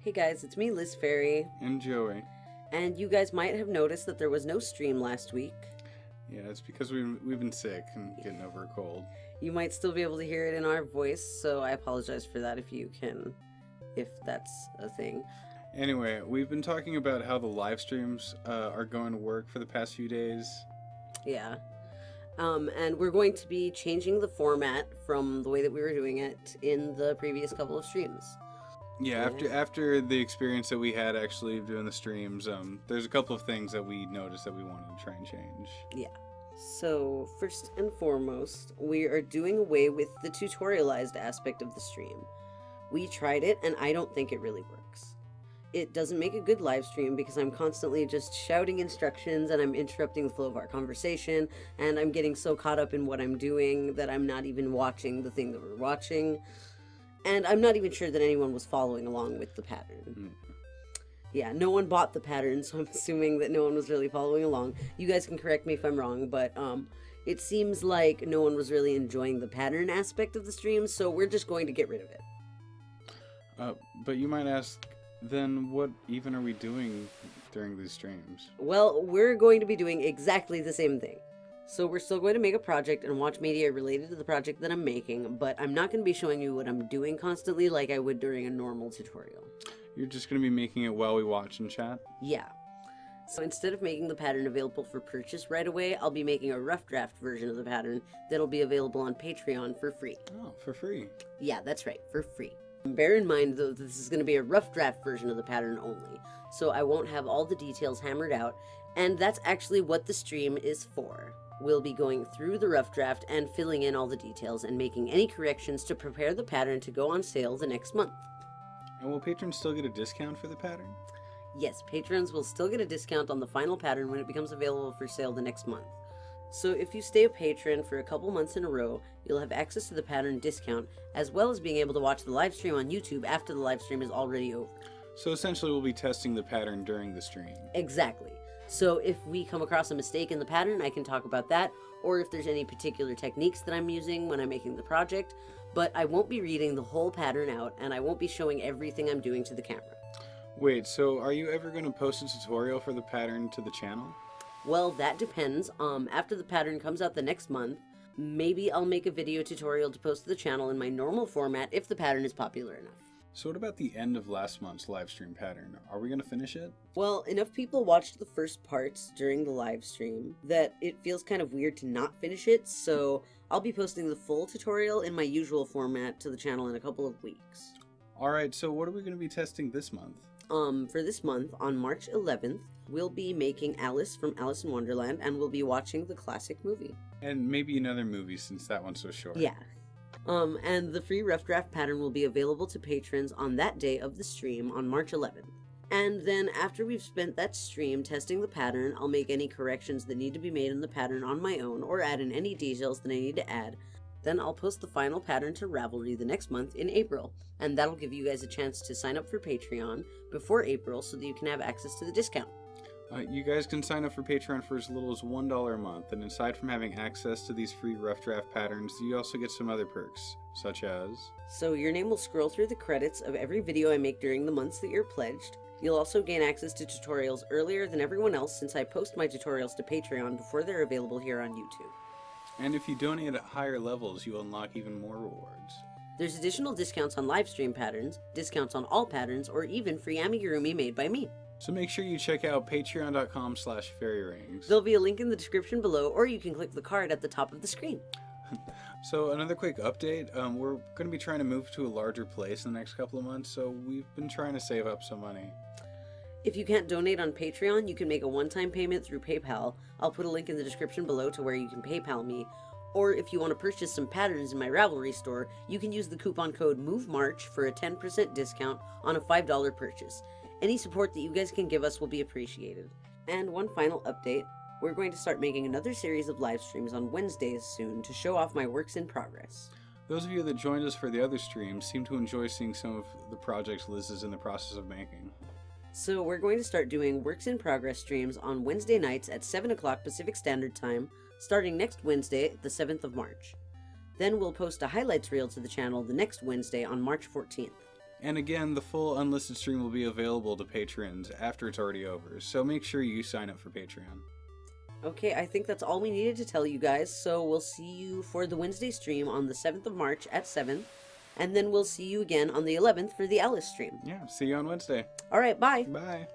Hey guys, it's me, Liz Fairy. And Joey. And you guys might have noticed that there was no stream last week. Yeah, it's because we've been sick and getting over a cold. You might still be able to hear it in our voice, so I apologize for that if that's a thing. Anyway, we've been talking about how the live streams are going to work for the past few days. Yeah. And we're going to be changing the format from the way that we were doing it in the previous couple of streams. Yeah, after the experience that we had actually doing the streams, there's a couple of things that we noticed that we wanted to try and change. Yeah. So, first and foremost, we are doing away with the tutorialized aspect of the stream. We tried it, and I don't think it really works. It doesn't make a good live stream because I'm constantly just shouting instructions and I'm interrupting the flow of our conversation, and I'm getting so caught up in what I'm doing that I'm not even watching the thing that we're watching. And I'm not even sure that anyone was following along with the pattern. Yeah, no one bought the pattern, so I'm assuming that no one was really following along. You guys can correct me if I'm wrong, but it seems like no one was really enjoying the pattern aspect of the stream, so we're just going to get rid of it. But you might ask, then what even are we doing during these streams? Well, we're going to be doing exactly the same thing. So we're still going to make a project and watch media related to the project that I'm making, but I'm not going to be showing you what I'm doing constantly like I would during a normal tutorial. You're just going to be making it while we watch and chat? Yeah. So instead of making the pattern available for purchase right away, I'll be making a rough draft version of the pattern that'll be available on Patreon for free. Oh, for free? Yeah, that's right, for free. Bear in mind, though, that this is going to be a rough draft version of the pattern only, so I won't have all the details hammered out, and that's actually what the stream is for. We'll be going through the rough draft and filling in all the details and making any corrections to prepare the pattern to go on sale the next month. And will patrons still get a discount for the pattern? Yes, patrons will still get a discount on the final pattern when it becomes available for sale the next month. So if you stay a patron for a couple months in a row, you'll have access to the pattern discount, as well as being able to watch the live stream on YouTube after the live stream is already over. So essentially we'll be testing the pattern during the stream. Exactly. So if we come across a mistake in the pattern, I can talk about that, or if there's any particular techniques that I'm using when I'm making the project, but I won't be reading the whole pattern out, and I won't be showing everything I'm doing to the camera. Wait, so are you ever going to post a tutorial for the pattern to the channel? Well, that depends. After the pattern comes out the next month, maybe I'll make a video tutorial to post to the channel in my normal format if the pattern is popular enough. So what about the end of last month's live stream pattern? Are we going to finish it? Well, enough people watched the first parts during the live stream that it feels kind of weird to not finish it, so I'll be posting the full tutorial in my usual format to the channel in a couple of weeks. Alright, so what are we going to be testing this month? For this month, on March 11th, we'll be making Alice from Alice in Wonderland, and we'll be watching the classic movie. And maybe another movie since that one's so short. Yeah. And the free rough draft pattern will be available to patrons on that day of the stream on March 11th. And then after we've spent that stream testing the pattern, I'll make any corrections that need to be made in the pattern on my own or add in any details that I need to add. Then I'll post the final pattern to Ravelry the next month in April, and that'll give you guys a chance to sign up for Patreon before April so that you can have access to the discount. You guys can sign up for Patreon for as little as $1 a month, and aside from having access to these free rough draft patterns, you also get some other perks, such as... So your name will scroll through the credits of every video I make during the months that you're pledged. You'll also gain access to tutorials earlier than everyone else since I post my tutorials to Patreon before they're available here on YouTube. And if you donate at higher levels, you unlock even more rewards. There's additional discounts on live stream patterns, discounts on all patterns, or even free amigurumi made by me. So make sure you check out patreon.com/fairyrings. There'll be a link in the description below, or you can click the card at the top of the screen. So another quick update, we're going to be trying to move to a larger place in the next couple of months, so we've been trying to save up some money. If you can't donate on Patreon, you can make a one-time payment through PayPal. I'll put a link in the description below to where you can PayPal me. Or if you want to purchase some patterns in my Ravelry store, you can use the coupon code MOVEMARCH for a 10% discount on a $5 purchase. Any support that you guys can give us will be appreciated. And one final update, we're going to start making another series of live streams on Wednesdays soon to show off my works in progress. Those of you that joined us for the other streams seem to enjoy seeing some of the projects Liz is in the process of making. So we're going to start doing works in progress streams on Wednesday nights at 7 o'clock Pacific Standard Time, starting next Wednesday, the 7th of March. Then we'll post a highlights reel to the channel the next Wednesday on March 14th. And again, the full unlisted stream will be available to patrons after it's already over, so make sure you sign up for Patreon. Okay, I think that's all we needed to tell you guys, so we'll see you for the Wednesday stream on the 7th of March at 7, and then we'll see you again on the 11th for the Alice stream. Yeah, see you on Wednesday. Alright, bye! Bye.